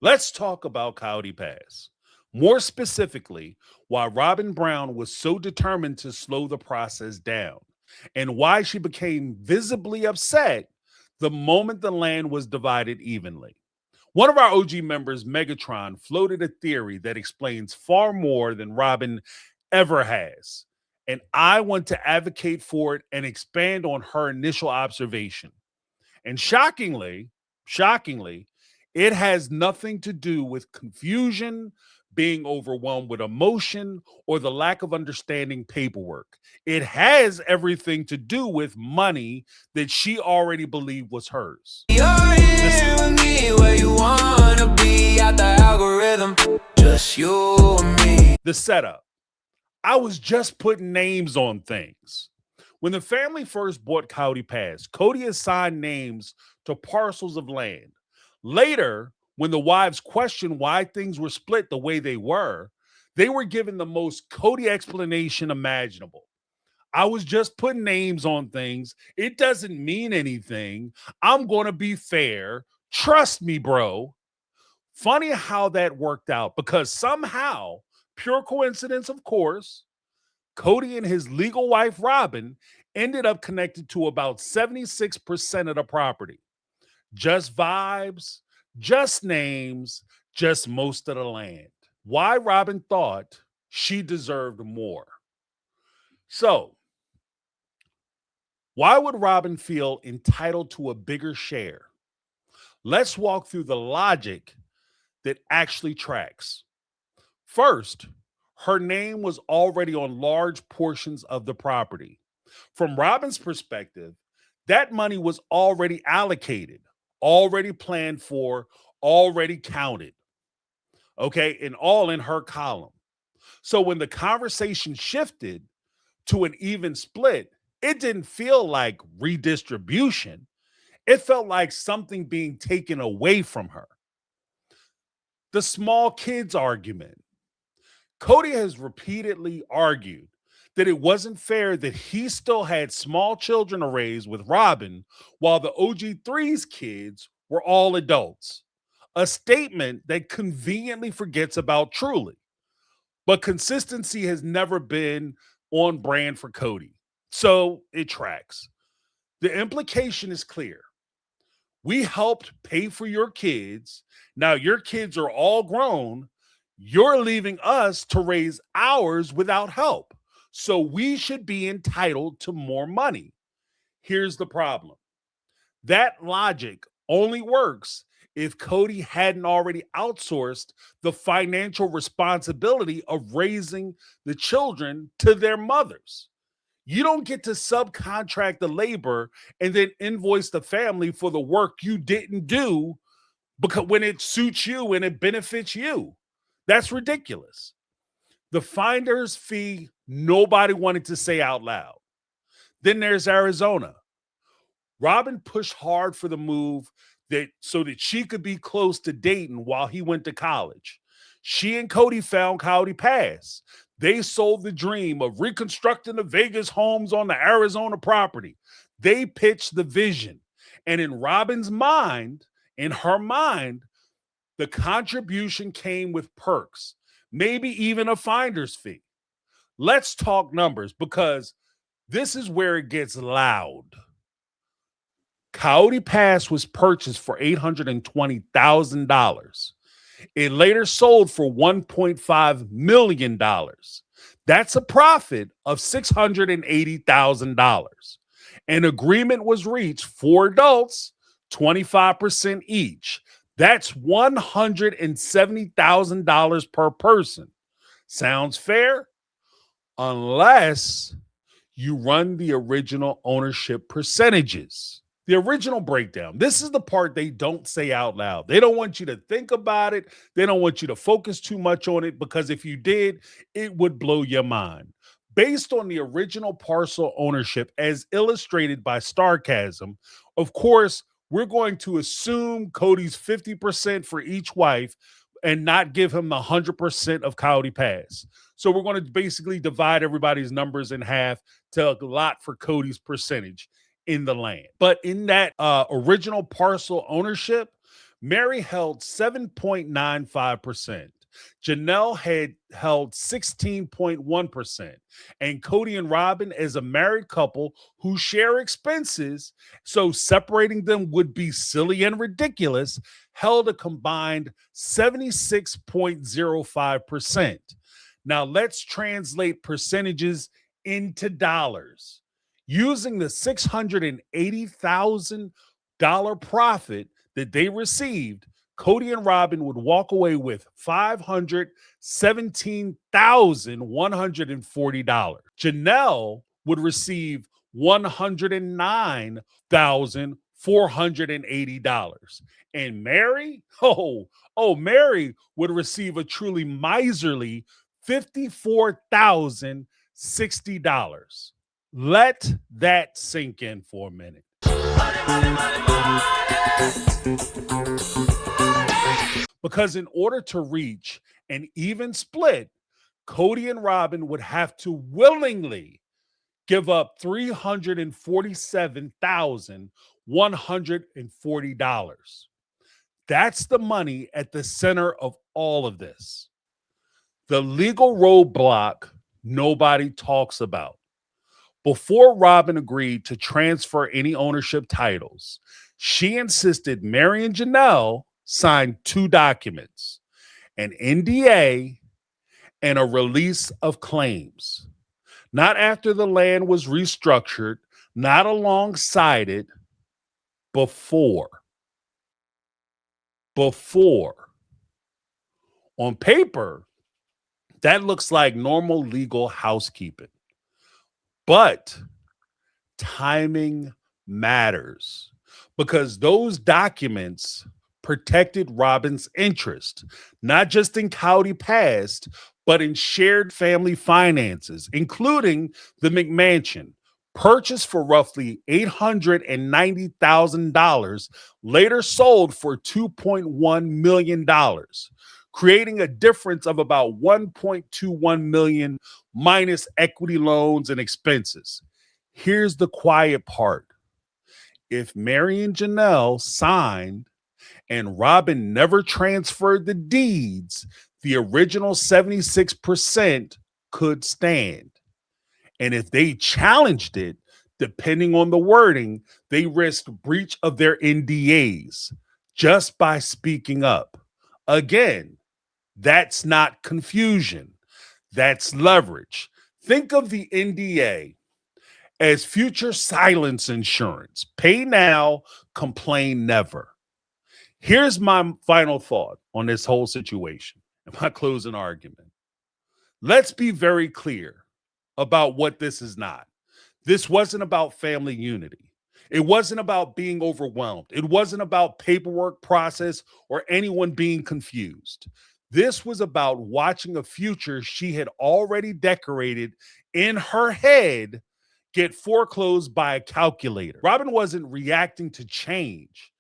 Let's talk about Coyote Pass. More specifically, why Robyn Brown was so determined to slow the process down, and why she became visibly upset the moment the land was divided evenly. One of our OG members, Megatron, floated a theory that explains far more than Robyn ever has. And I want to advocate for it and expand on her initial observation. And shockingly, it has nothing to do with confusion, being overwhelmed with emotion, or the lack of understanding paperwork. It has everything to do with money that she already believed was hers. You're here with me where you wanna be at the algorithm. Just you and me. The setup. I was just putting names on things. When the family first bought Coyote Pass, Kody assigned names to parcels of land. Later, when the wives questioned why things were split the way they were given the most Kody explanation imaginable. I was just putting names on things. It doesn't mean anything. I'm going to be fair. Trust me, bro. Funny how that worked out because somehow, pure coincidence, of course, Kody and his legal wife, Robyn, ended up connected to about 76% of the property. Just vibes, just names, just most of the land. Why Robyn thought she deserved more. So, why would Robyn feel entitled to a bigger share? Let's walk through the logic that actually tracks. First, her name was already on large portions of the property. From Robyn's perspective, that money was already allocated, already planned for, already counted. Okay, and all in her column. So when the conversation shifted to an even split, it didn't feel like redistribution. It felt like something being taken away from her. The small kids argument. Kody has repeatedly argued that it wasn't fair that he still had small children to raise with Robyn while the OG3's kids were all adults. A statement that conveniently forgets about Truly. But consistency has never been on brand for Kody. So it tracks. The implication is clear. We helped pay for your kids. Now your kids are all grown. You're leaving us to raise ours without help. So we should be entitled to more money. Here's the problem. That logic only works if Kody hadn't already outsourced the financial responsibility of raising the children to their mothers. You don't get to subcontract the labor and then invoice the family for the work you didn't do because when it suits you and it benefits you. That's ridiculous. The finder's fee, nobody wanted to say out loud. Then there's Arizona. Robyn pushed hard for the move so that she could be close to Dayton while he went to college. She and Kody found Coyote Pass. They sold the dream of reconstructing the Vegas homes on the Arizona property. They pitched the vision. And in Robyn's mind, in her mind, the contribution came with perks, maybe even a finder's fee. Let's talk numbers because this is where it gets loud. Coyote Pass was purchased for $820,000. It later sold for $1.5 million. That's a profit of $680,000. An agreement was reached for adults, 25% each. That's $170,000 per person. Sounds fair? Unless you run the original ownership percentages. The original breakdown. This is the part they don't say out loud. They don't want you to think about it. They don't want you to focus too much on it because if you did, it would blow your mind. Based on the original parcel ownership as illustrated by Starcasm, of course, we're going to assume Kody's 50% for each wife and not give him the 100% of Coyote Pass. So we're going to basically divide everybody's numbers in half to allot for Kody's percentage in the land. But in that original parcel ownership, Mary held 7.95%. Janelle had held 16.1%. And Kody and Robyn, as a married couple who share expenses, so separating them would be silly and ridiculous, held a combined 76.05%. Now let's translate percentages into dollars. Using the $680,000 profit that they received, Kody and Robyn would walk away with $517,140. Janelle would receive $109,480. And Mary, Mary would receive a truly miserly $54,060. Let that sink in for a minute. Because in order to reach an even split, Kody and Robyn would have to willingly give up $347,140. That's the money at the center of all of this. The legal roadblock nobody talks about. Before Robyn agreed to transfer any ownership titles, she insisted Mary and Janelle signed two documents, an NDA and a release of claims. Not after the land was restructured, not alongside it, before. On paper, that looks like normal legal housekeeping. But timing matters because those documents protected Robyn's interest, not just in Coyote Pass, but in shared family finances, including the McMansion, purchased for roughly $890,000, later sold for $2.1 million, creating a difference of about $1.21 million minus equity loans and expenses. Here's the quiet part. If Mary and Janelle signed and Robyn never transferred the deeds, the original 76% could stand. And if they challenged it, depending on the wording, they risked breach of their NDAs just by speaking up. Again, that's not confusion. That's leverage. Think of the NDA as future silence insurance. Pay now, complain never. Here's my final thought on this whole situation and my closing argument. Let's be very clear about what this is not. This wasn't about family unity. It wasn't about being overwhelmed. It wasn't about paperwork process or anyone being confused. This was about watching a future she had already decorated in her head get foreclosed by a calculator. Robyn wasn't reacting to change.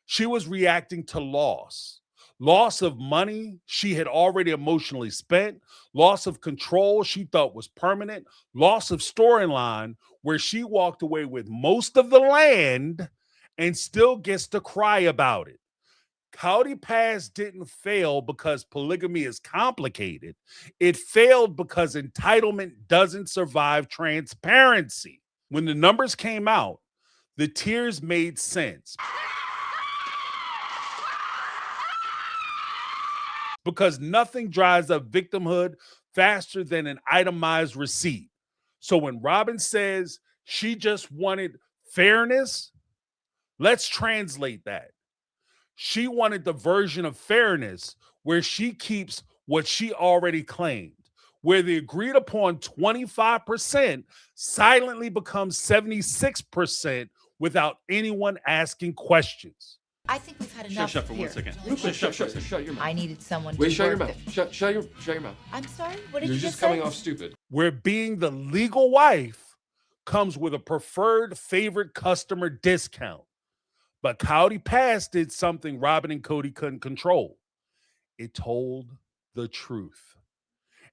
She was reacting to loss. Loss of money she had already emotionally spent, loss of control she thought was permanent, loss of storyline where she walked away with most of the land and still gets to cry about it. Coyote Pass didn't fail because polygamy is complicated. It failed because entitlement doesn't survive transparency. When the numbers came out, the tears made sense. Because nothing drives up victimhood faster than an itemized receipt. So when Robyn says she just wanted fairness, let's translate that. She wanted the version of fairness where she keeps what she already claimed, where the agreed upon 25% silently becomes 76% without anyone asking questions. I think we've had enough. Shut for here. 1 second. Shut your mouth. I needed someone Wait, to shut your work mouth. Shut your mouth. I'm sorry? What did You're you just say? coming off stupid. Where being the legal wife comes with a preferred favorite customer discount. But Coyote Pass did something Robyn and Kody couldn't control. It told the truth.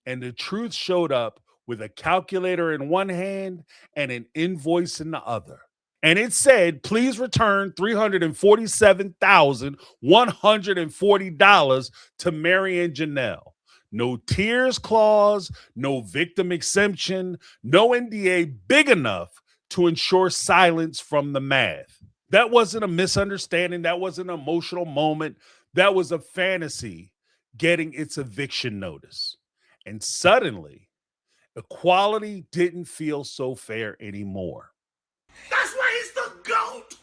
And the truth showed up with a calculator in one hand and an invoice in the other. And it said, please return $347,140 to Mary and Janelle. No tears clause, no victim exemption, no NDA big enough to ensure silence from the math. That wasn't a misunderstanding. That wasn't an emotional moment. That was a fantasy getting its eviction notice. And suddenly, equality didn't feel so fair anymore. That's why he's the GOAT!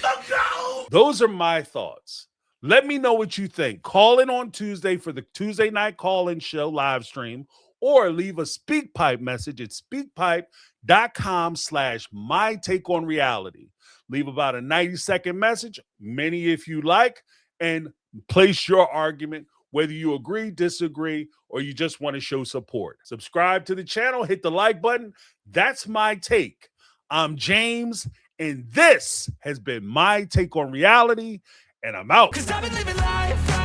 The GOAT! Those are my thoughts. Let me know what you think. Call in on Tuesday for the Tuesday night call-in show live stream, or leave a SpeakPipe message at speakpipe.com/mytakeonreality. Leave about a 90-second message, many if you like, and place your argument, whether you agree, disagree, or you just want to show support. Subscribe to the channel, hit the like button. That's my take. I'm James, and this has been My Take on Reality, and I'm out. 'Cause I've been living life